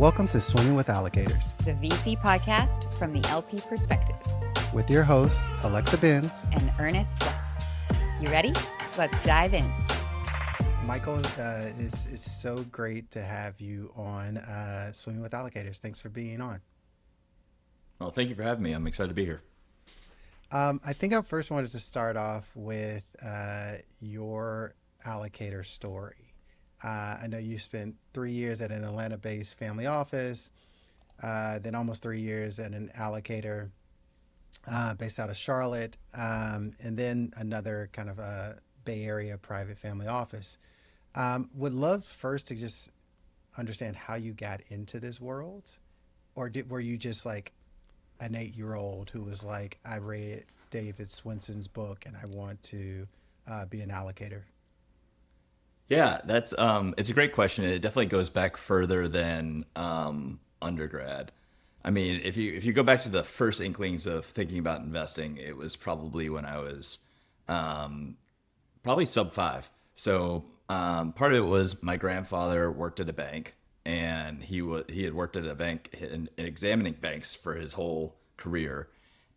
Welcome to Swimming with Allocators, the VC podcast from the LP perspective, with your hosts, Alexa Benz and Ernest Sweat. You ready? Let's dive in. Michael, it's so great to have you on Swimming with Allocators. Thanks for being on. Well, thank you for having me. I'm excited to be here. I think I first wanted to start off with your allocator story. I know you spent 3 years at an Atlanta-based family office, then almost 3 years at an allocator based out of Charlotte, and then another kind of a Bay Area private family office. Would love first to just understand how you got into this world, or were you just like an 8-year-old who was like, I read David Swenson's book and I want to be an allocator? Yeah, that's it's a great question. It definitely goes back further than undergrad. I mean, if you go back to the first inklings of thinking about investing, it was probably when I was probably sub 5. So part of it was my grandfather worked at a bank, and he had worked at a bank in examining banks for his whole career.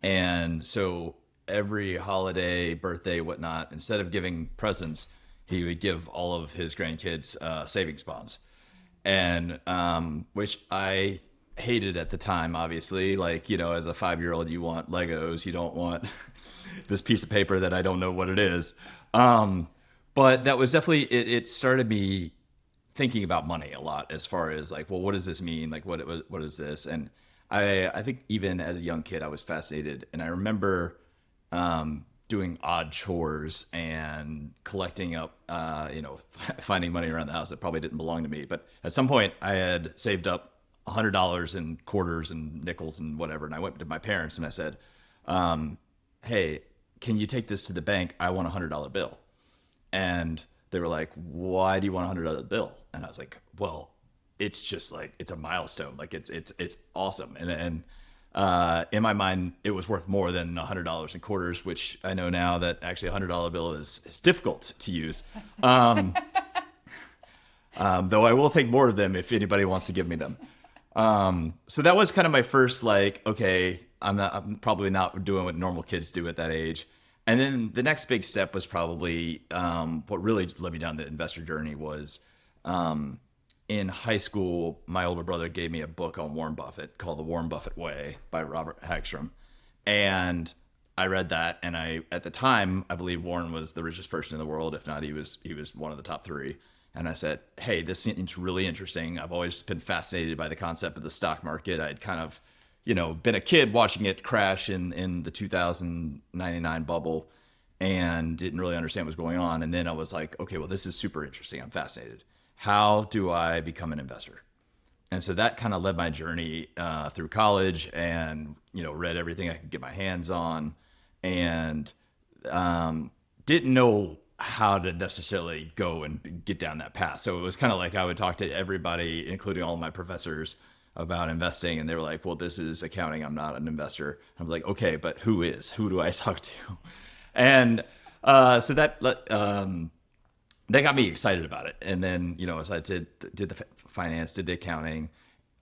And so every holiday, birthday, whatnot, instead of giving presents, he would give all of his grandkids savings bonds, and which I hated at the time. Obviously, like, you know, as a 5-year-old, you want Legos, you don't want this piece of paper that I don't know what it is. But that was definitely it started me thinking about money a lot, as far as like, well, what does this mean? Like, what is this? And I think even as a young kid, I was fascinated, and I remember doing odd chores and collecting up, finding money around the house that probably didn't belong to me. But at some point, I had saved up $100 in quarters and nickels and whatever, and I went to my parents and I said, "Hey, can you take this to the bank? I want a $100 bill." And they were like, "Why do you want a $100 bill?" And I was like, "Well, it's just like, it's a milestone. Like, it's awesome." And in my mind, it was worth more than $100 in quarters, which I know now that actually a $100 bill is difficult to use. Though I will take more of them if anybody wants to give me them. So that was kind of my first, like, okay, I'm probably not doing what normal kids do at that age. And then the next big step was probably what really led me down the investor journey was in high school, my older brother gave me a book on Warren Buffett called The Warren Buffett Way by Robert Hagstrom. And I read that, and at the time, I believe Warren was the richest person in the world. If not, he was one of the top 3. And I said, hey, this seems really interesting. I've always been fascinated by the concept of the stock market. I'd kind of, been a kid watching it crash in the 2099 bubble and didn't really understand what was going on. And then I was like, okay, well, this is super interesting. I'm fascinated. How do I become an investor? And so that kind of led my journey through college, and, read everything I could get my hands on, and didn't know how to necessarily go and get down that path. So it was kind of like I would talk to everybody, including all my professors, about investing, and they were like, well, this is accounting. I'm not an investor. I was like, okay, but who is? Who do I talk to? And so that got me excited about it. And then, as I did the finance, did the accounting,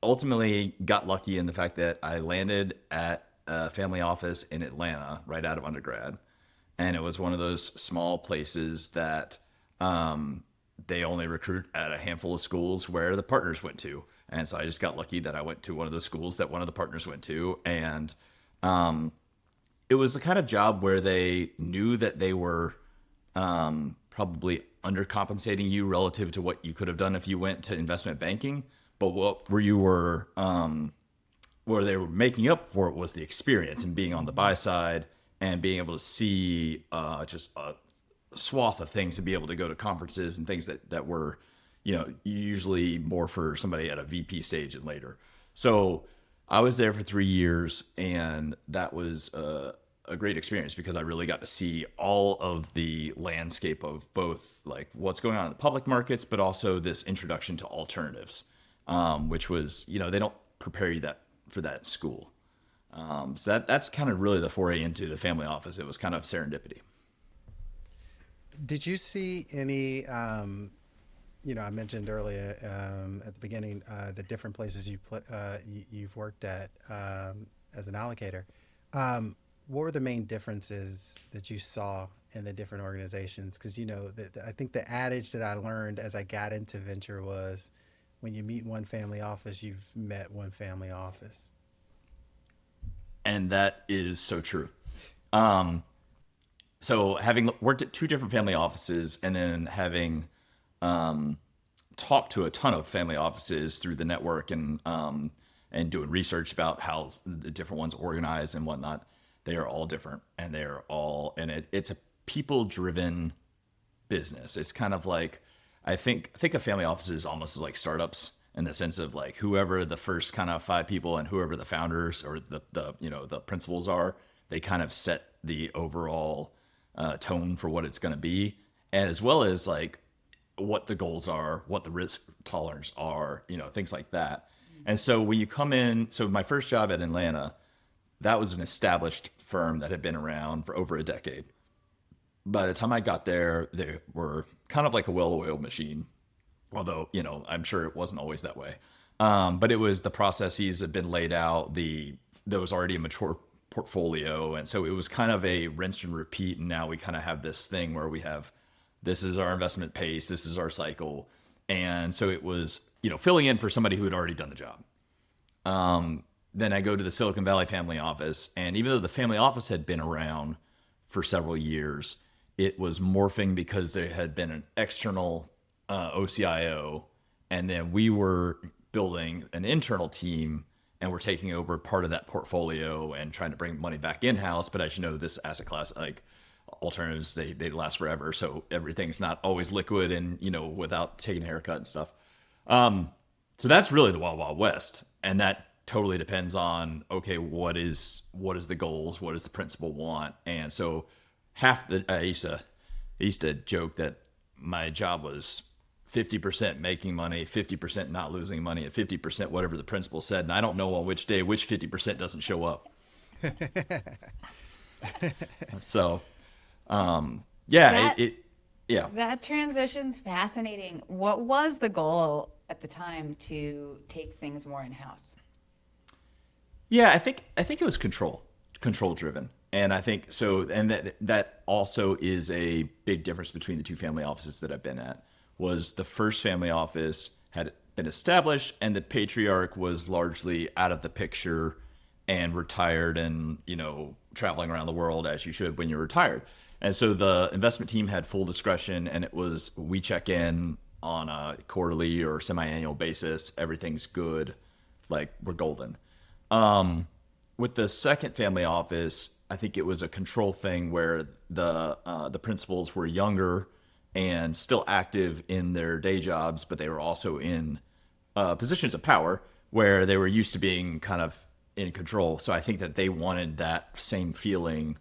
ultimately got lucky in the fact that I landed at a family office in Atlanta right out of undergrad. And it was one of those small places that they only recruit at a handful of schools where the partners went to. And so I just got lucky that I went to one of the schools that one of the partners went to. And it was the kind of job where they knew that they were probably undercompensating you relative to what you could have done if you went to investment banking. But where they were making up for it was the experience and being on the buy side and being able to see just a swath of things, and be able to go to conferences and things that were, usually more for somebody at a VP stage and later. So I was there for 3 years, and that was a great experience because I really got to see all of the landscape of both, like, what's going on in the public markets, but also this introduction to alternatives, which was, they don't prepare you for that in school. So that's kind of really the foray into the family office. It was kind of serendipity. Did you see any I mentioned earlier at the beginning the different places you've worked at as an allocator. What were the main differences that you saw in the different organizations? Because I think the adage that I learned as I got into venture was, when you meet one family office, you've met one family office. And that is so true. Um, so having worked at two different family offices and then having talked to a ton of family offices through the network and doing research about how the different ones organize and whatnot, they are all different, and it's a people driven business. It's kind of like, I think a family office is almost like startups, in the sense of like, whoever the first kind of five people and whoever the founders or the principals are, they kind of set the overall tone for what it's going to be, as well as like what the goals are, what the risk tolerance are, things like that. And so when you come in, so my first job at Atlanta, that was an established firm that had been around for over a decade. By the time I got there, they were kind of like a well-oiled machine, although, I'm sure it wasn't always that way. But it was, the processes had been laid out, there was already a mature portfolio. And so it was kind of a rinse and repeat. And now we kind of have this thing where we have, this is our investment pace, this is our cycle. And so it was, filling in for somebody who had already done the job. Then I go to the Silicon Valley family office, and even though the family office had been around for several years, it was morphing because there had been an external OCIO, and then we were building an internal team, and we're taking over part of that portfolio and trying to bring money back in-house. But as you know, this asset class, like alternatives, they last forever, so everything's not always liquid and without taking a haircut and stuff. So that's really the Wild Wild West, and that totally depends on, okay, what is the goals, what does the principal want. And so I used to joke that my job was 50% making money, 50% not losing money, and 50% whatever the principal said. And I don't know on which day which 50% doesn't show up. So That, yeah. that transition's fascinating. What was the goal at the time to take things more in-house? Yeah, I think it was control driven. And I think so, and that also is a big difference between the two family offices that I've been at. Was the first family office had been established, and the patriarch was largely out of the picture and retired, and traveling around the world as you should when you're retired. And so the investment team had full discretion, and it was, we check in on a quarterly or semi-annual basis. Everything's good, like we're golden. With the second family office, I think it was a control thing where the principals were younger and still active in their day jobs, but they were also in positions of power where they were used to being kind of in control. So I think that they wanted that same feeling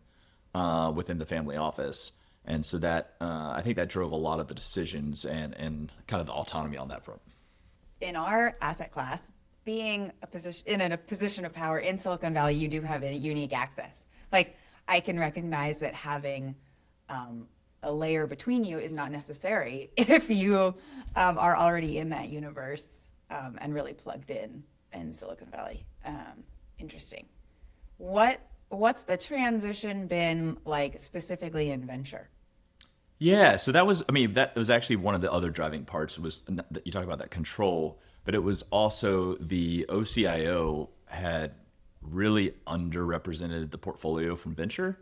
within the family office. And so that I think that drove a lot of the decisions and kind of the autonomy on that front. In our asset class, being in a position of power in Silicon Valley, you do have a unique access. Like, I can recognize that having a layer between you is not necessary if you are already in that universe and really plugged in Silicon Valley. Interesting. What's the transition been like specifically in venture? Yeah, so that was actually one of the other driving parts, was that you talk about that control, but it was also the OCIO had really underrepresented the portfolio from venture,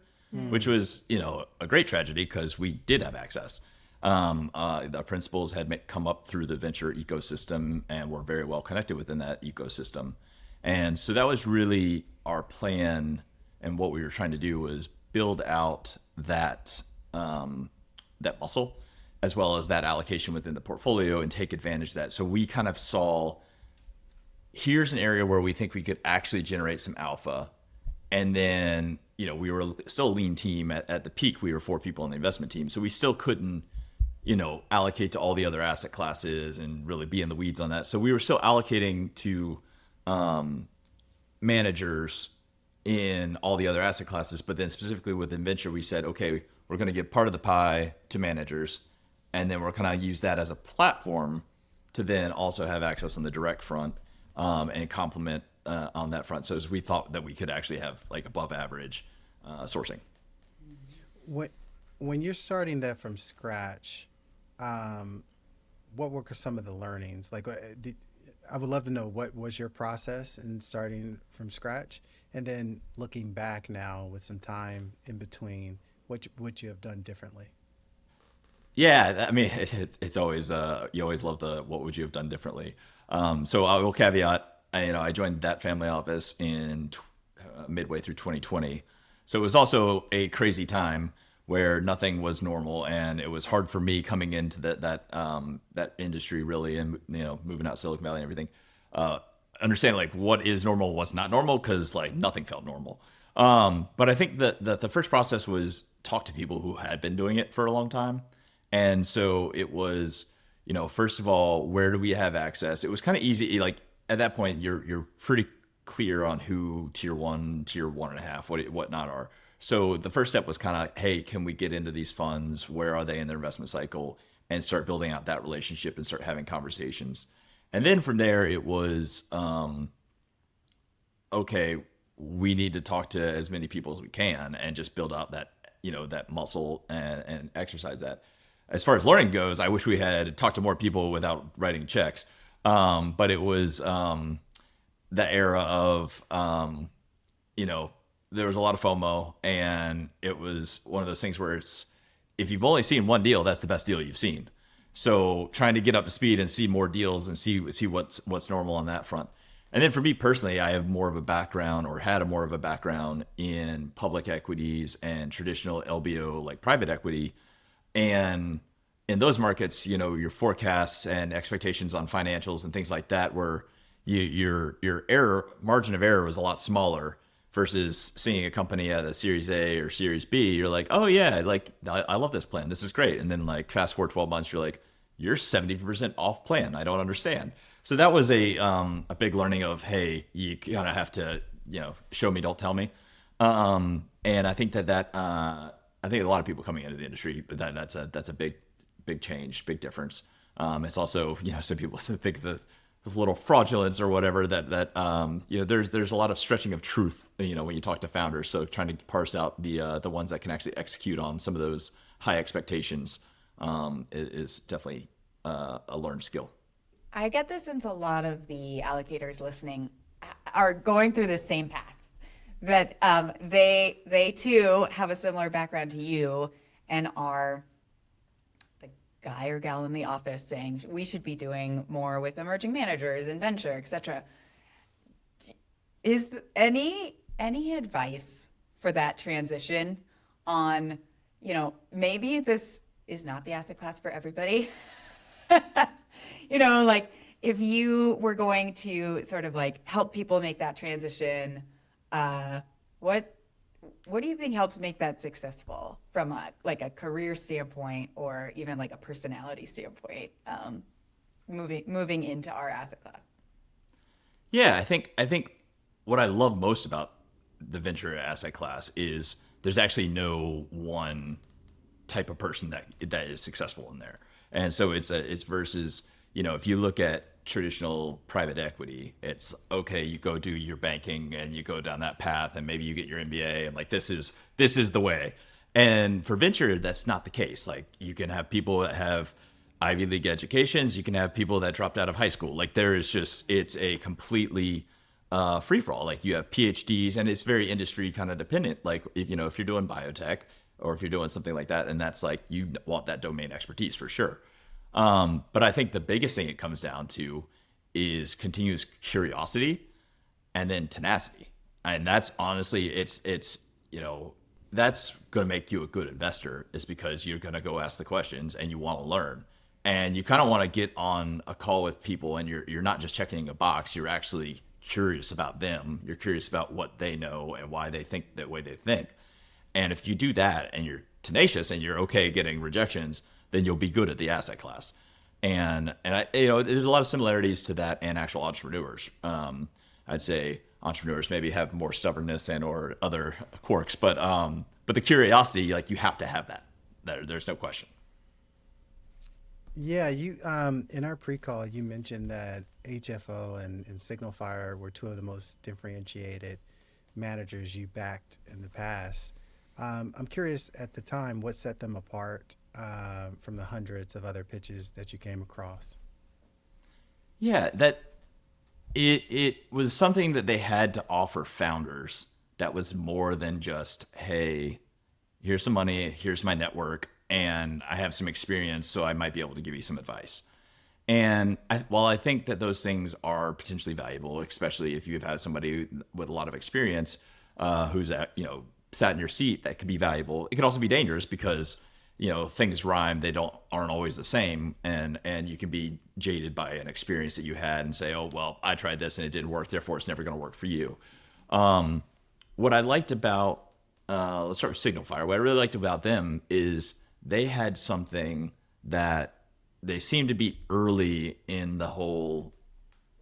which was, a great tragedy because we did have access. The principals had come up through the venture ecosystem and were very well connected within that ecosystem. And so that was really our plan. And what we were trying to do was build out that muscle, as well as that allocation within the portfolio, and take advantage of that. So we kind of saw, here's an area where we think we could actually generate some alpha. And then, we were still a lean team at the peak. We were 4 people on the investment team. So we still couldn't, allocate to all the other asset classes and really be in the weeds on that. So we were still allocating to managers in all the other asset classes. But then specifically within venture, we said, okay, we're going to give part of the pie to managers, and then we're kind of use that as a platform to then also have access on the direct front, and complement on that front. So as we thought that we could actually have like above average sourcing. When you're starting that from scratch, what were some of the learnings? Like, I would love to know what was your process in starting from scratch, and then looking back now with some time in between, what would you have done differently? Yeah, I mean, it's always you always love the what would you have done differently. So I will caveat, I joined that family office in midway through 2020, so it was also a crazy time where nothing was normal, and it was hard for me coming into that industry really, and moving out to Silicon Valley and everything. Understand like what is normal, what's not normal, because like nothing felt normal. But I think that the first process was talk to people who had been doing it for a long time. And so it was, first of all, where do we have access? It was kind of easy. Like at that point, you're pretty clear on who tier 1, tier 1.5, what not are. So the first step was kind of, hey, can we get into these funds? Where are they in their investment cycle? And start building out that relationship and start having conversations. And then from there, it was, okay, we need to talk to as many people as we can and just build out that, that muscle and exercise that. As far as learning goes, I wish we had talked to more people without writing checks. But it was the era of, there was a lot of FOMO, and it was one of those things where it's, if you've only seen one deal, that's the best deal you've seen. So trying to get up to speed and see more deals and see what's normal on that front. And then for me personally, I have more of a background, or had a more of a background in public equities and traditional LBO, like private equity. And in those markets, your forecasts and expectations on financials and things like that, where your margin of error was a lot smaller, versus seeing a company at a Series A or Series B. You're like, oh yeah, like I love this plan, this is great. And then like fast forward 12 months, you're like, you're 70% off plan. I don't understand. So that was a big learning of, hey, you kind of have to, show me, don't tell me. And I think I think a lot of people coming into the industry, that's a big change, big difference. It's also, some people think the little fraudulence or whatever that there's a lot of stretching of truth, when you talk to founders. So trying to parse out the ones that can actually execute on some of those high expectations is definitely a learned skill. I get this since a lot of the allocators listening are going through the same path, that they too have a similar background to you and are the guy or gal in the office saying we should be doing more with emerging managers and venture, etc. Is any advice for that transition on, maybe this is not the asset class for everybody? Like if you were going to sort of like help people make that transition, what do you think helps make that successful from a career standpoint, or even like a personality standpoint, moving into our asset class? Yeah, I think what I love most about the venture asset class is there's actually no one type of person that is successful in there. And so it's versus, if you look at traditional private equity, it's okay, you go do your banking and you go down that path and maybe you get your MBA and like this is the way. And for venture, that's not the case. Like you can have people that have Ivy League educations, you can have people that dropped out of high school. Like it's a completely free for all. Like you have PhDs, and it's very industry kind of dependent. Like if you're doing biotech or if you're doing something like that, and that's like you want that domain expertise for sure. But I think the biggest thing it comes down to is continuous curiosity and then tenacity. And that's honestly, it's that's going to make you a good investor, is because you're going to go ask the questions and you want to learn. And you kind of want to get on a call with people, and you're not just checking a box, you're actually curious about them. You're curious about what they know and why they think that way they think. And if you do that and you're tenacious and you're okay getting rejections, then you'll be good at the asset class. And there's a lot of similarities to that and actual entrepreneurs. I'd say entrepreneurs maybe have more stubbornness and or other quirks, but the curiosity, like you have to have that. There's no question. Yeah, you in our pre-call you mentioned that HFO and Signal Fire were two of the most differentiated managers you backed in the past. I'm curious at the time what set them apart from the hundreds of other pitches that you came across. Yeah, that it was something that they had to offer founders that was more than just, hey, here's some money, here's my network, and I have some experience, so I might be able to give you some advice. And while I think that those things are potentially valuable, especially if you've had somebody with a lot of experience who's sat in your seat, that could be valuable. It can also be dangerous because things rhyme; they aren't always the same, and you can be jaded by an experience that you had and say, oh well, I tried this and it didn't work, therefore it's never going to work for you. What I liked about let's start with Signal Fire. What I really liked about them is they had something that they seemed to be early in the whole,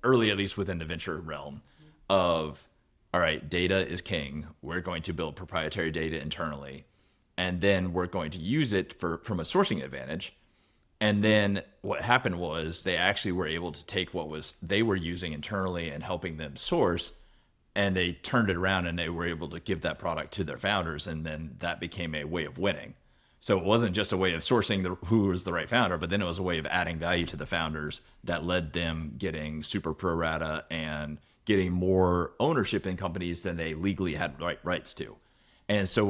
early at least within the venture realm of, all right, data is king. We're going to build proprietary data internally, and then we're going to use it from a sourcing advantage. And then what happened was they actually were able to take what was they were using internally and helping them source, and they turned it around and they were able to give that product to their founders, and then that became a way of winning. So it wasn't just a way of sourcing who was the right founder, but then it was a way of adding value to the founders that led them getting super pro rata and getting more ownership in companies than they legally had rights to. And so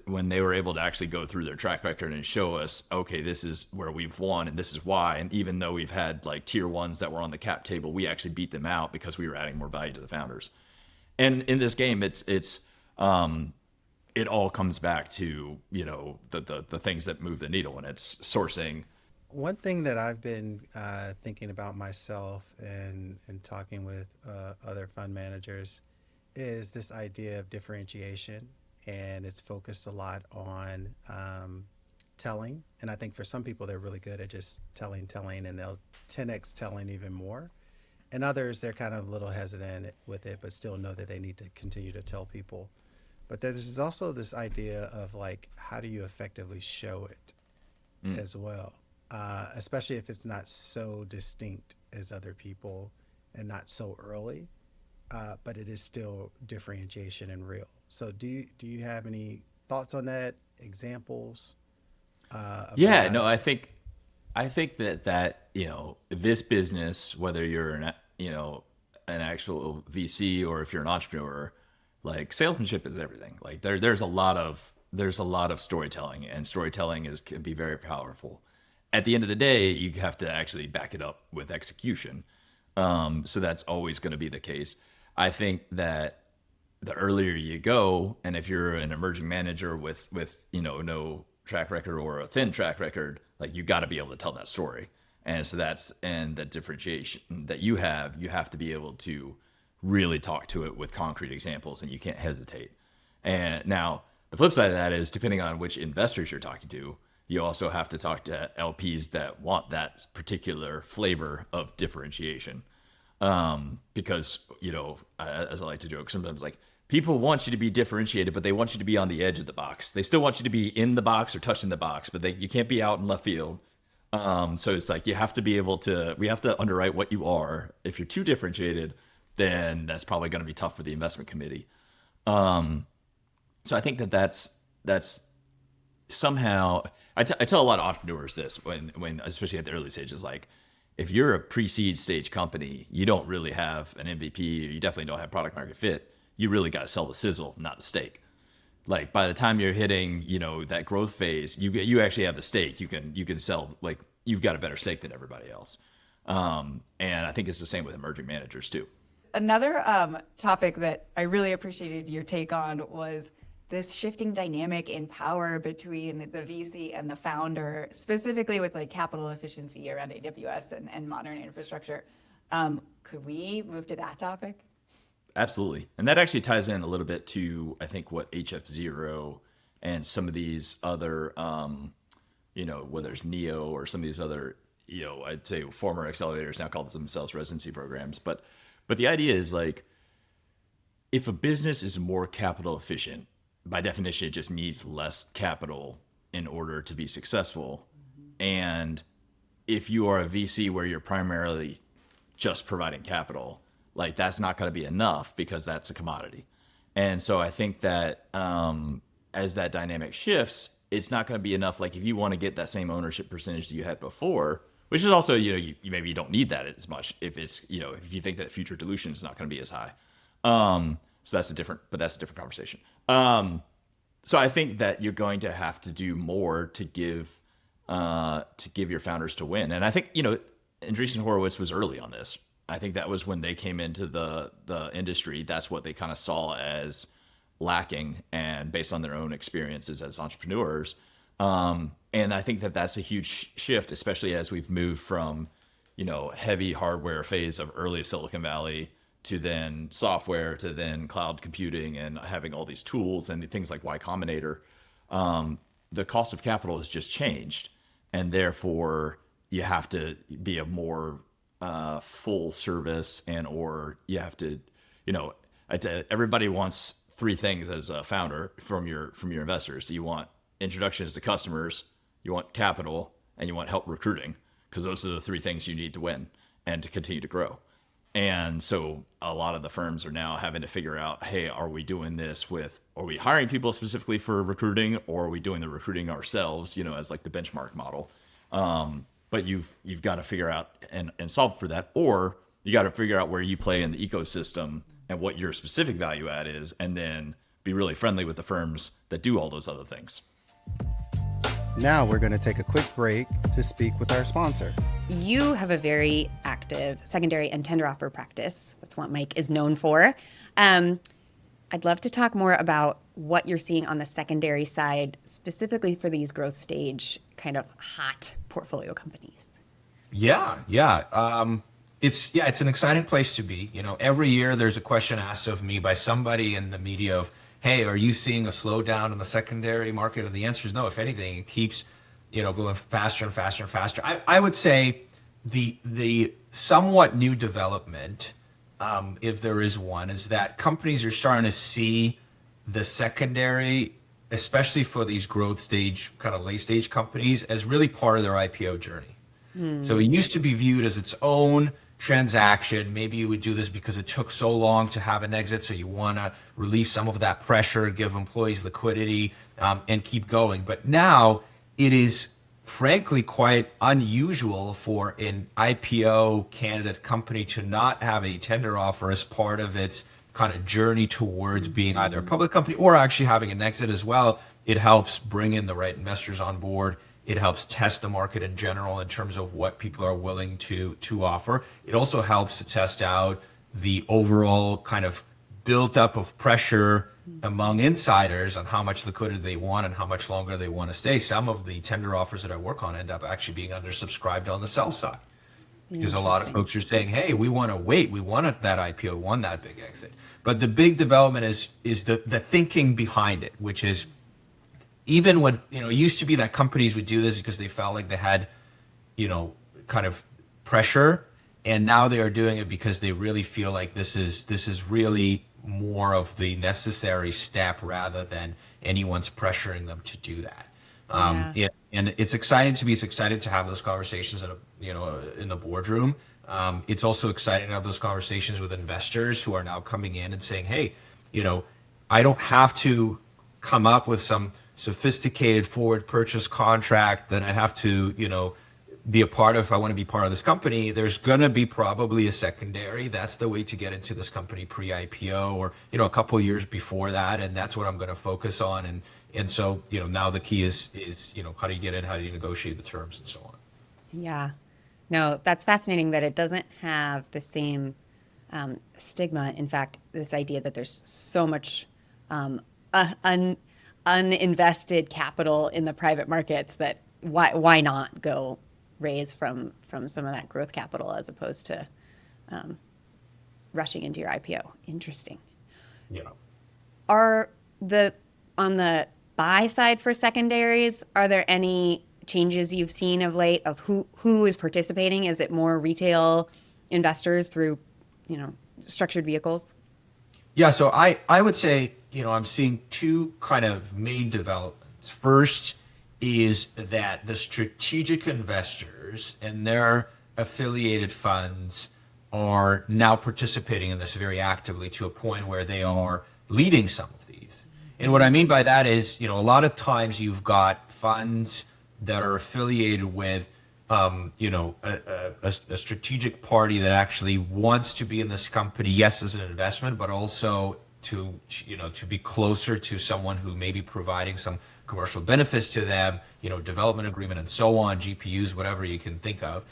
when they were able to actually go through their track record and show us, okay, this is where we've won and this is why, and even though we've had like tier ones that were on the cap table, we actually beat them out because we were adding more value to the founders. And in this game, it all comes back to the things that move the needle, and it's sourcing. One thing that I've been thinking about myself and talking with other fund managers is this idea of differentiation, and it's focused a lot on telling. And I think for some people, they're really good at just telling, and they'll 10x telling even more. And others, they're kind of a little hesitant with it, but still know that they need to continue to tell people. But there's also this idea of like, how do you effectively show it as well? Especially if it's not so distinct as other people and not so early, but it is still differentiation and real. So do you have any thoughts on that? Examples of Yeah, how no, to I show? think that this business, whether you're an actual VC or if you're an entrepreneur, like salesmanship is everything. Like there's a lot of storytelling, and storytelling can be very powerful. At the end of the day, you have to actually back it up with execution. So that's always going to be the case. I think that the earlier you go, and if you're an emerging manager with no track record or a thin track record, like you got to be able to tell that story. And so and the differentiation that you have to be able to really talk to it with concrete examples, and you can't hesitate. And now the flip side of that is, depending on which investors you're talking to, you also have to talk to LPs that want that particular flavor of differentiation. Because as I like to joke sometimes, like people want you to be differentiated, but they want you to be on the edge of the box. They still want you to be in the box or touching the box, but you can't be out in left field. So it's like we have to underwrite what you are. If you're too differentiated, then that's probably going to be tough for the investment committee. So I think that's somehow I tell a lot of entrepreneurs this when especially at the early stages, like if you're a pre-seed stage company, you don't really have an MVP, or you definitely don't have product market fit. You really got to sell the sizzle, not the steak. Like by the time you're hitting, that growth phase, you actually have the steak. You can sell, like you've got a better steak than everybody else. And I think it's the same with emerging managers too. Another topic that I really appreciated your take on was this shifting dynamic in power between the VC and the founder, specifically with like capital efficiency around AWS and modern infrastructure. Could we move to that topic? Absolutely. And that actually ties in a little bit to, I think, what HF0 and some of these other, whether it's NEO or some of these other, I'd say former accelerators now call themselves residency programs. But the idea is like, if a business is more capital efficient, by definition, it just needs less capital in order to be successful. And if you are a VC where you're primarily just providing capital, like that's not going to be enough because that's a commodity. And so I think that as that dynamic shifts, it's not going to be enough. Like if you want to get that same ownership percentage that you had before, which is also, you maybe you don't need that as much if it's, if you think that future dilution is not going to be as high. So that's a different conversation. So I think that you're going to have to do more to give your founders to win. And I think, Andreessen Horowitz was early on this. I think that was when they came into the industry. That's what they kind of saw as lacking, and based on their own experiences as entrepreneurs. And I think that that's a huge shift, especially as we've moved from, heavy hardware phase of early Silicon Valley to then software to then cloud computing and having all these tools and things like Y Combinator. The cost of capital has just changed, and therefore you have to be a more full service, or you have to, everybody wants three things as a founder from your investors. So you want introductions to customers, you want capital, and you want help recruiting, because those are the three things you need to win and to continue to grow. And so a lot of the firms are now having to figure out, hey, are we doing this are we hiring people specifically for recruiting, or are we doing the recruiting ourselves, as like the benchmark model? But you've got to figure out and solve for that, or you got to figure out where you play in the ecosystem and what your specific value add is, and then be really friendly with the firms that do all those other things. Now we're going to take a quick break to speak with our sponsor. You have a very active secondary and tender offer practice. That's what Mike is known for. I'd love to talk more about what you're seeing on the secondary side, specifically for these growth stage kind of hot portfolio companies. Yeah. It's an exciting place to be. Every year there's a question asked of me by somebody in the media of, hey, are you seeing a slowdown in the secondary market? And the answer is no. If anything, it keeps, going faster and faster and faster. I would say the somewhat new development, if there is one, is that companies are starting to see the secondary, especially for these growth stage, kind of late stage companies, as really part of their IPO journey. So it used to be viewed as its own transaction. Maybe you would do this because it took so long to have an exit, so you want to relieve some of that pressure, give employees liquidity, and keep going. But now it is frankly quite unusual for an IPO candidate company to not have a tender offer as part of its kind of journey towards being either a public company or actually having an exit as well. It helps bring in the right investors on board. It helps test the market in general in terms of what people are willing to offer. It also helps to test out the overall kind of built up of pressure among insiders on how much liquidity they want and how much longer they want to stay. Some of the tender offers that I work on end up actually being undersubscribed on the sell side, because a lot of folks are saying, hey, we want to wait. We wanted that IPO, we want that big exit. But the big development is the thinking behind it, which is, even when, it used to be that companies would do this because they felt like they had, kind of pressure, and now they are doing it because they really feel like this is really more of the necessary step rather than anyone's pressuring them to do that. And it's exciting to me. It's exciting to have those conversations in the boardroom. It's also exciting to have those conversations with investors who are now coming in and saying, hey, I don't have to come up with some sophisticated forward purchase contract that I have to, be a part of if I want to be part of this company. There's going to be probably a secondary. That's the way to get into this company pre-IPO or, a couple of years before that. And that's what I'm going to focus on. And so, now the key is, how do you get in? How do you negotiate the terms and so on? Yeah. No, that's fascinating that it doesn't have the same stigma. In fact, this idea that there's so much uninvested capital in the private markets that why not go raise from some of that growth capital as opposed to rushing into your IPO. Interesting. Yeah. On the buy side for secondaries, are there any changes you've seen of late of who is participating? Is it more retail investors through, structured vehicles? Yeah, so I would say, I'm seeing two kind of main developments. First is that the strategic investors and their affiliated funds are now participating in this very actively to a point where they are leading some of these. And what I mean by that is, a lot of times you've got funds that are affiliated with, a strategic party that actually wants to be in this company, yes, as an investment, but also to be closer to someone who may be providing some commercial benefits to them, development agreement and so on, GPUs, whatever you can think of.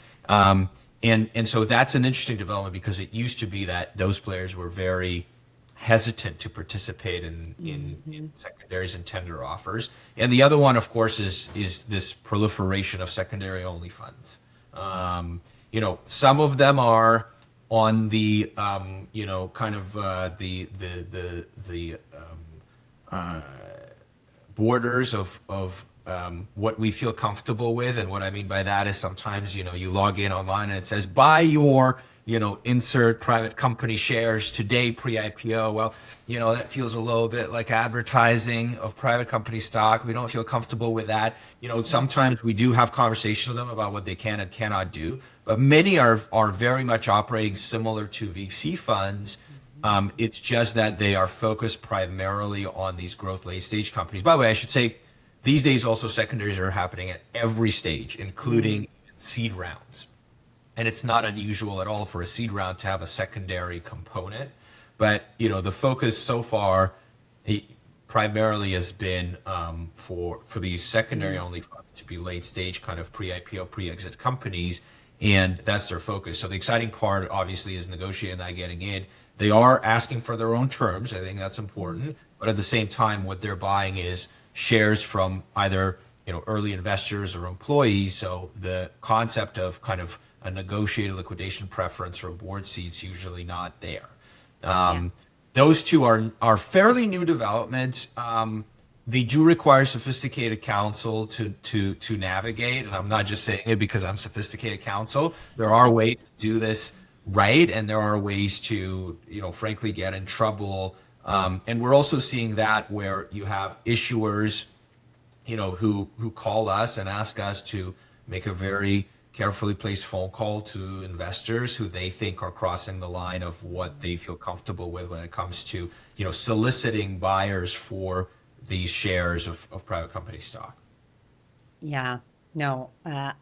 And so that's an interesting development because it used to be that those players were very hesitant to participate in secondaries and tender offers. And the other one, of course, is this proliferation of secondary only funds. Some of them are on the borders of what we feel comfortable with. And what I mean by that is sometimes, you log in online and it says, buy your, insert private company shares today pre-IPO. Well, that feels a little bit like advertising of private company stock. We don't feel comfortable with that. Sometimes we do have conversations with them about what they can and cannot do, but many are very much operating similar to VC funds. It's just that they are focused primarily on these growth late stage companies. By the way, I should say, these days also secondaries are happening at every stage, including seed rounds. And it's not unusual at all for a seed round to have a secondary component. But, the focus so far primarily has been for these secondary only funds to be late stage kind of pre-IPO, pre-exit companies. And that's their focus. So the exciting part obviously is negotiating that, getting in. They are asking for their own terms. I think that's important. But at the same time, what they're buying is shares from either early investors or employees. So the concept of kind of a negotiated liquidation preference or board seats usually not there. Those two are fairly new developments. They do require sophisticated counsel to navigate, and I'm not just saying it because I'm sophisticated counsel. There are ways to do this right, and there are ways to frankly get in trouble. And we're also seeing that where you have issuers who call us and ask us to make a very carefully placed phone call to investors who they think are crossing the line of what they feel comfortable with when it comes to soliciting buyers for these shares of private company stock. Yeah, no. A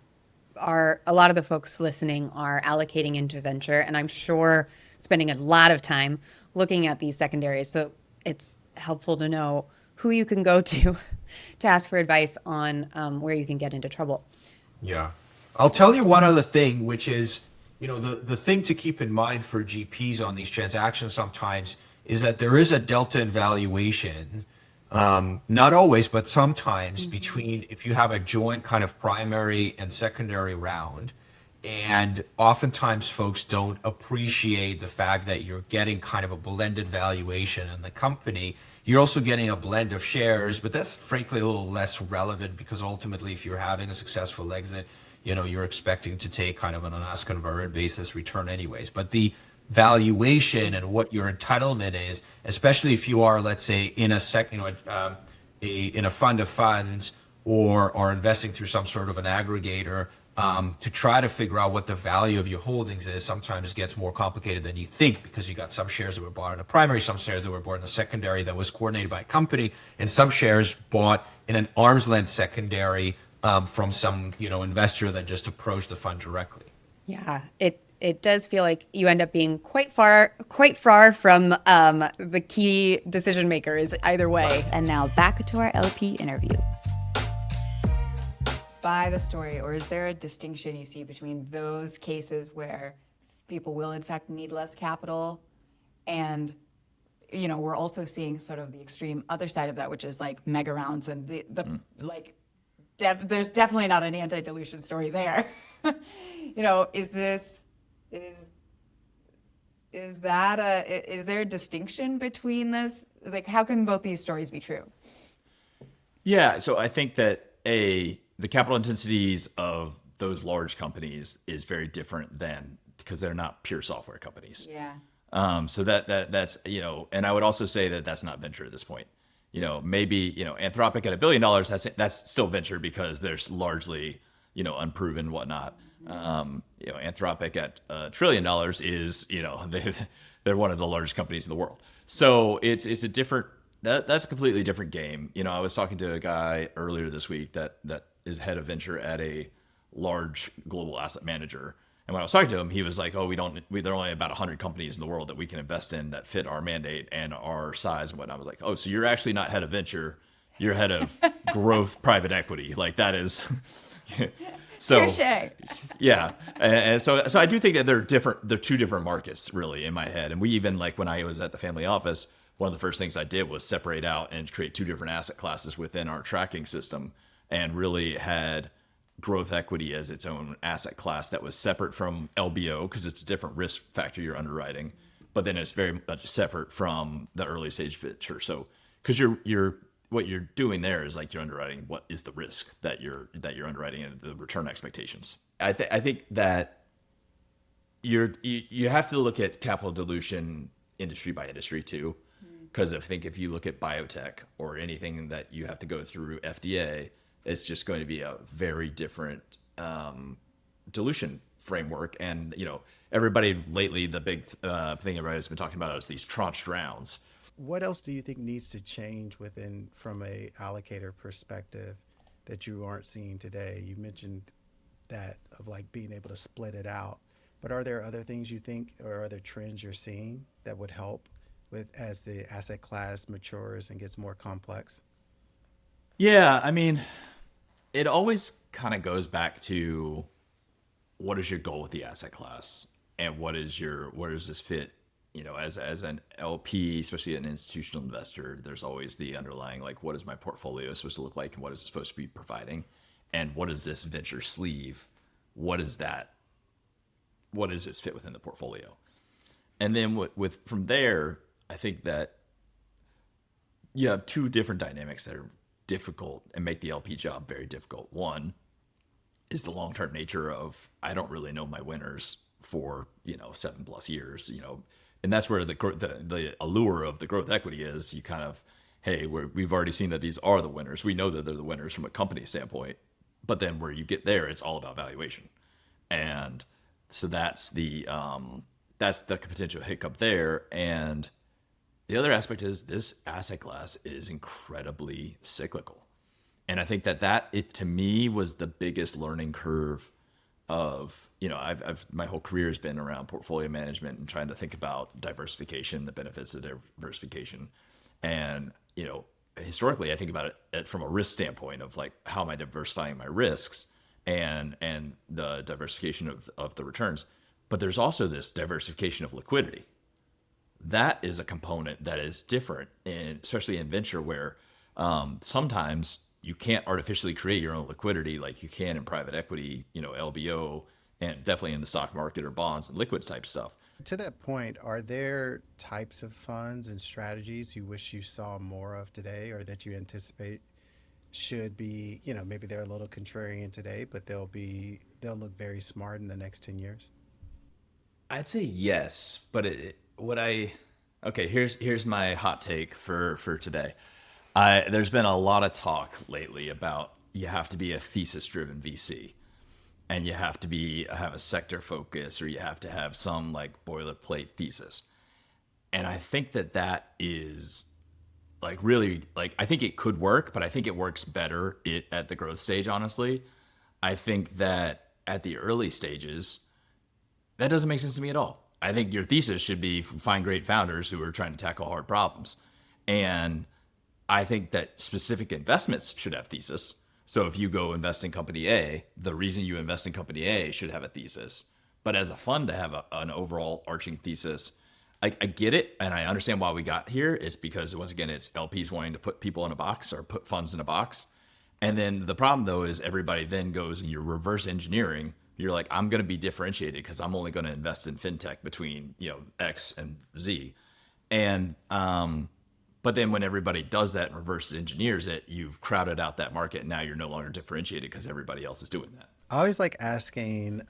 lot of the folks listening are allocating into venture, and I'm sure spending a lot of time looking at these secondaries. So it's helpful to know who you can go to ask for advice on where you can get into trouble. Yeah. I'll tell you one other thing, which is, the thing to keep in mind for GPs on these transactions sometimes is that there is a delta in valuation, not always, but sometimes between if you have a joint kind of primary and secondary round. And oftentimes folks don't appreciate the fact that you're getting kind of a blended valuation in the company. You're also getting a blend of shares, but that's frankly a little less relevant because ultimately if you're having a successful exit, you're expecting to take kind of on an as converted basis return anyways. But the valuation and what your entitlement is, especially if you are, let's say, in a in a fund of funds or are investing through some sort of an aggregator, to try to figure out what the value of your holdings is sometimes gets more complicated than you think because you got some shares that were bought in a primary, some shares that were bought in a secondary that was coordinated by a company, and some shares bought in an arm's length secondary from some investor that just approached the fund directly. Yeah, it does feel like you end up being quite far from the key decision makers either way. And now back to our LP interview. By the story, or is there a distinction you see between those cases where people will in fact need less capital and we're also seeing sort of the extreme other side of that, which is like mega rounds and there's definitely not an anti-dilution story there. Is there a distinction between this? Like, how can both these stories be true? Yeah, so I think that the capital intensities of those large companies is very different than because they're not pure software companies. Yeah. So that's and I would also say that that's not venture at this point. maybe, Anthropic at $1 billion, that's still venture because there's largely, unproven whatnot. Anthropic at $1 trillion is, they're one of the largest companies in the world. So it's a different, that's a completely different game. I was talking to a guy earlier this week that is head of venture at a large global asset manager. And when I was talking to him, he was like, "Oh, there are only about 100 companies in the world that we can invest in that fit our mandate and our size and whatnot." I was like, "Oh, so you're actually not head of venture, you're head of growth private equity. Like that is." So Touché. yeah, and so I do think that they're different. They're two different markets, really, in my head. And we even, like, when I was at the family office, one of the first things I did was separate out and create two different asset classes within our tracking system, and really had growth equity as its own asset class that was separate from LBO because it's a different risk factor you're underwriting, but then it's very much separate from the early stage venture. So because what you're doing there is like you're underwriting what is the risk that you're underwriting and the return expectations. I think that you have to look at capital dilution industry by industry too, because I think if you look at biotech or anything that you have to go through FDA, it's just going to be a very different dilution framework. And everybody lately, the big thing everybody's been talking about is these tranched rounds. What else do you think needs to change from a allocator perspective that you aren't seeing today? You mentioned that of like being able to split it out, but are there other things you think or other trends you're seeing that would help with as the asset class matures and gets more complex? Yeah, I mean, it always kind of goes back to what is your goal with the asset class and where does this fit? As an LP, especially an institutional investor, there's always the underlying, like, what is my portfolio supposed to look like and what is it supposed to be providing? And what is this venture sleeve? What is that? What does this fit within the portfolio? And then from there, I think that you have two different dynamics that are difficult and make the LP job very difficult. One is the long-term nature of, I don't really know my winners for 7+ years, and that's where the allure of the growth equity is. You kind of, hey, we've already seen that these are the winners. We know that they're the winners from a company standpoint, but then where you get there, it's all about valuation, and so that's the potential hiccup there. And the other aspect is this asset class is incredibly cyclical. And I think that it to me was the biggest learning curve of, I've my whole career has been around portfolio management and trying to think about diversification, the benefits of diversification. And, historically I think about it from a risk standpoint of like, how am I diversifying my risks and the diversification of the returns. But there's also this diversification of liquidity. That is a component that is different, especially in venture, where sometimes you can't artificially create your own liquidity like you can in private equity, LBO, and definitely in the stock market or bonds and liquid type stuff. To that point, are there types of funds and strategies you wish you saw more of today or that you anticipate should be, maybe they're a little contrarian today, but they'll look very smart in the next 10 years? I'd say yes, but here's my hot take for today. There's been a lot of talk lately about you have to be a thesis-driven VC, and you have to have a sector focus, or you have to have some like boilerplate thesis. And I think that is like really, like, I think it could work, but I think it works better at the growth stage. Honestly, I think that at the early stages, that doesn't make sense to me at all. I think your thesis should be find great founders who are trying to tackle hard problems. And I think that specific investments should have thesis. So if you go invest in company A, the reason you invest in company A should have a thesis. But as a fund to have an overall arching thesis, I get it. And I understand why we got here. It's because, once again, it's LPs wanting to put people in a box or put funds in a box. And then the problem, though, is everybody then goes and you're reverse engineering. You're like, I'm going to be differentiated because I'm only going to invest in fintech between X and Z. And but then when everybody does that and reverse engineers it, you've crowded out that market, and now you're no longer differentiated because everybody else is doing that. I always like asking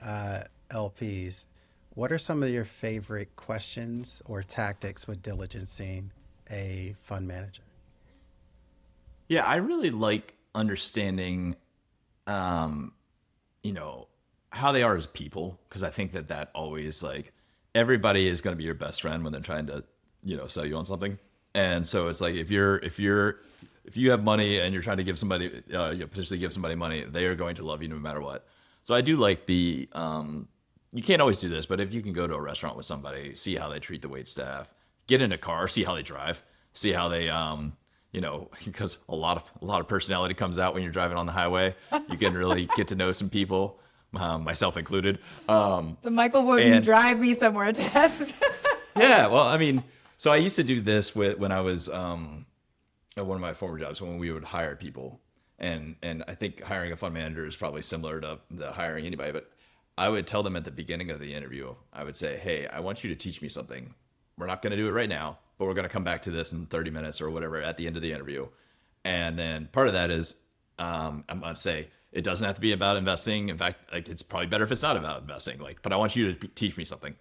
LPs, what are some of your favorite questions or tactics with diligencing a fund manager? Yeah, I really like understanding, you know, how they are as people, because I think that that always like everybody is going to be your best friend when they're trying to, sell you on something. And so it's like if you have money and you're trying to give somebody, potentially give somebody money, they are going to love you no matter what. So I do like you can't always do this, but if you can go to a restaurant with somebody, see how they treat the wait staff, get in a car, see how they drive, see how they, because a lot of personality comes out when you're driving on the highway. You can really get to know some people, myself included. The Michael Wooten and- drive me somewhere test. Yeah, well, I mean, so I used to do this when I was at one of my former jobs when we would hire people, and I think hiring a fund manager is probably similar to the hiring anybody, but I would tell them at the beginning of the interview, I would say, hey, I want you to teach me something. We're not going to do it right now, but we're going to come back to this in 30 minutes or whatever at the end of the interview. And then part of that is I'm going to say it doesn't have to be about investing. In fact, like it's probably better if it's not about investing. Like, but I want you to teach me something.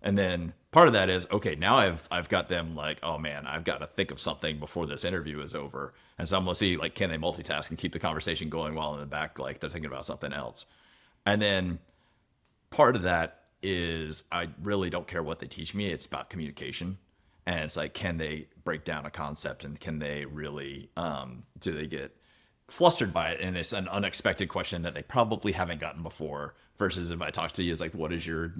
And then part of that is, okay, now I've got them like, oh man, I've got to think of something before this interview is over. And so I'm going to see like, can they multitask and keep the conversation going while in the back, like they're thinking about something else. And then part of that is I really don't care what they teach me. It's about communication. And it's like, can they break down a concept and can they really, do they get flustered by it? And it's an unexpected question that they probably haven't gotten before versus if I talk to you, it's like, what is your,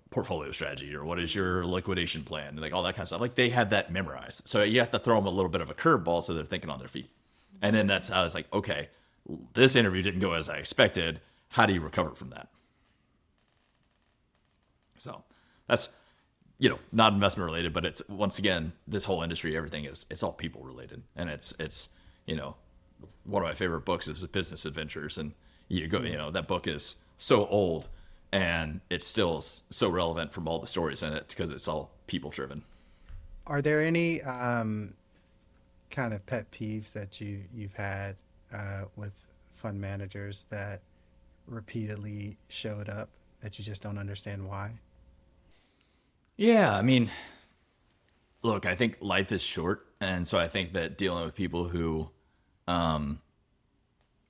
portfolio strategy or what is your liquidation plan? And like all that kind of stuff. Like they had that memorized. So you have to throw them a little bit of a curveball so they're thinking on their feet. And then that's how I was like, okay, this interview didn't go as I expected. How do you recover from that? So that's, not investment related, but it's once again, this whole industry, everything it's all people related. And it's, one of my favorite books is Business Adventures. And you go, that book is so old and it's still so relevant from all the stories in it because it's all people driven. Are there any kind of pet peeves that you've had with fund managers that repeatedly showed up that you just don't understand why? Yeah, I mean, look, I think life is short, and so I think that dealing with people who are,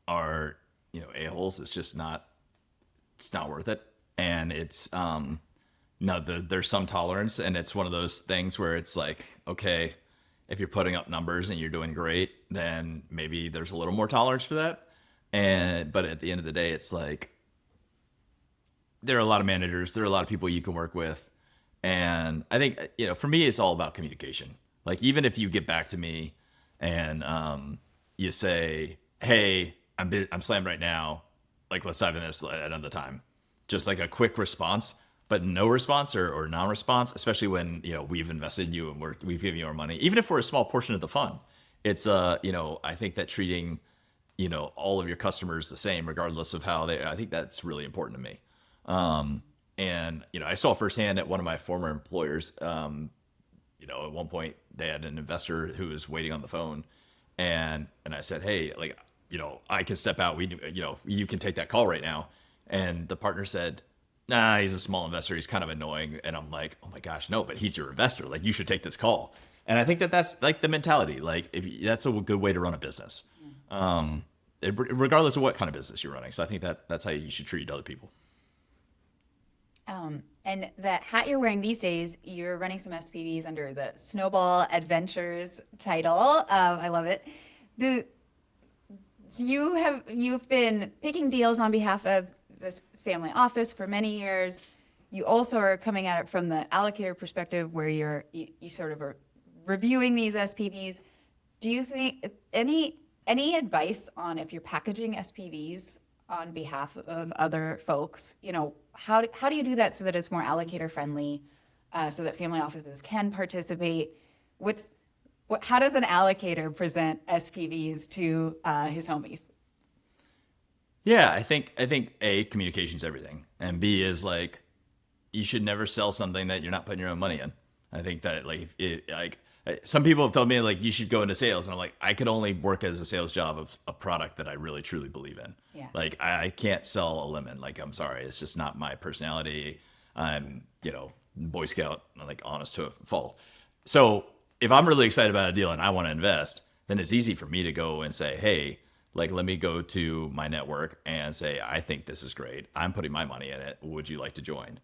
a-holes is just not worth it. And it's no, there's some tolerance, and it's one of those things where it's like, okay, if you're putting up numbers and you're doing great, then maybe there's a little more tolerance for that. But at the end of the day, it's like there are a lot of managers, there are a lot of people you can work with. And I think, for me, it's all about communication. Like, even if you get back to me and you say, hey, I'm slammed right now. Like, let's dive in this at another time. Just like a quick response, but no response or non-response, especially when, we've invested in you and we've given you our money, even if we're a small portion of the fund. It's, I think that treating, all of your customers the same, regardless of how I think that's really important to me. And, I saw firsthand at one of my former employers, at one point they had an investor who was waiting on the phone and I said, hey, like, I can step out. You can take that call right now. And the partner said, nah, he's a small investor. He's kind of annoying. And I'm like, oh my gosh, no, but he's your investor. Like, you should take this call. And I think that that's like the mentality. Like, that's a good way to run a business, regardless of what kind of business you're running. So I think that's how you should treat other people. And that hat you're wearing these days, you're running some SPVs under the Snowball Adventures title. I love it. You've been picking deals on behalf of this family office for many years. You also are coming at it from the allocator perspective, where you sort of are reviewing these SPVs. Do you think any advice on if you're packaging SPVs on behalf of other folks, how do you do that so that it's more allocator friendly, so that family offices can participate? How does an allocator present SPVs to his homies? Yeah, I think A, communication's everything, and B is like you should never sell something that you're not putting your own money in. I think that some people have told me like you should go into sales, and I'm like, I could only work as a sales job of a product that I really truly believe in. Yeah. Like I can't sell a lemon. Like, I'm sorry, it's just not my personality. I'm Boy Scout, like honest to a fault. So if I'm really excited about a deal and I want to invest, then it's easy for me to go and say, hey, like, let me go to my network and say, I think this is great. I'm putting my money in it. Would you like to join?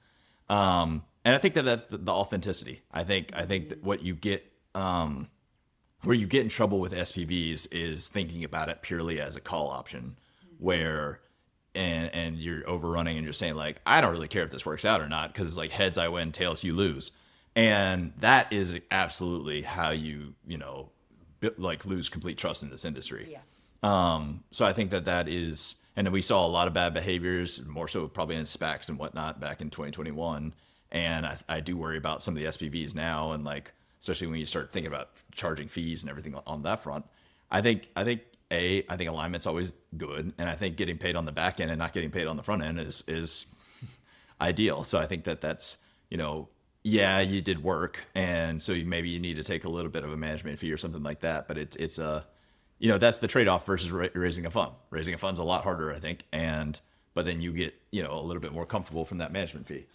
And I think that that's the authenticity. I think that what you get, where you get in trouble with SPVs is thinking about it purely as a call option, where and you're overrunning and you're saying like, I don't really care if this works out or not, because it's like heads I win, tails you lose, and that is absolutely how you like lose complete trust in this industry. Yeah. So I think that is, and we saw a lot of bad behaviors, more so probably in SPACs and whatnot back in 2021. And I do worry about some of the SPVs now, and like, especially when you start thinking about charging fees and everything on that front. I think alignment's always good, and I think getting paid on the back end and not getting paid on the front end is ideal. So I think that's, yeah, you did work, and so maybe you need to take a little bit of a management fee or something like that. But it's that's the trade-off versus raising a fund. Raising a fund's a lot harder, I think, but then you get a little bit more comfortable from that management fee.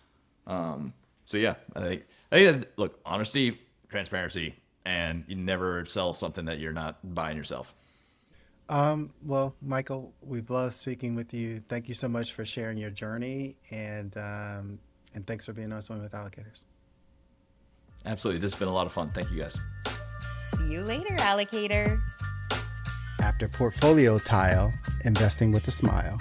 So yeah, I think look, honesty, transparency, and you never sell something that you're not buying yourself. Well, Michael, we've loved speaking with you. Thank you so much for sharing your journey, and thanks for being on Swimming with Allocators. Absolutely. This has been a lot of fun. Thank you, guys. See you later, allocator. After Portfolio Tile, investing with a smile.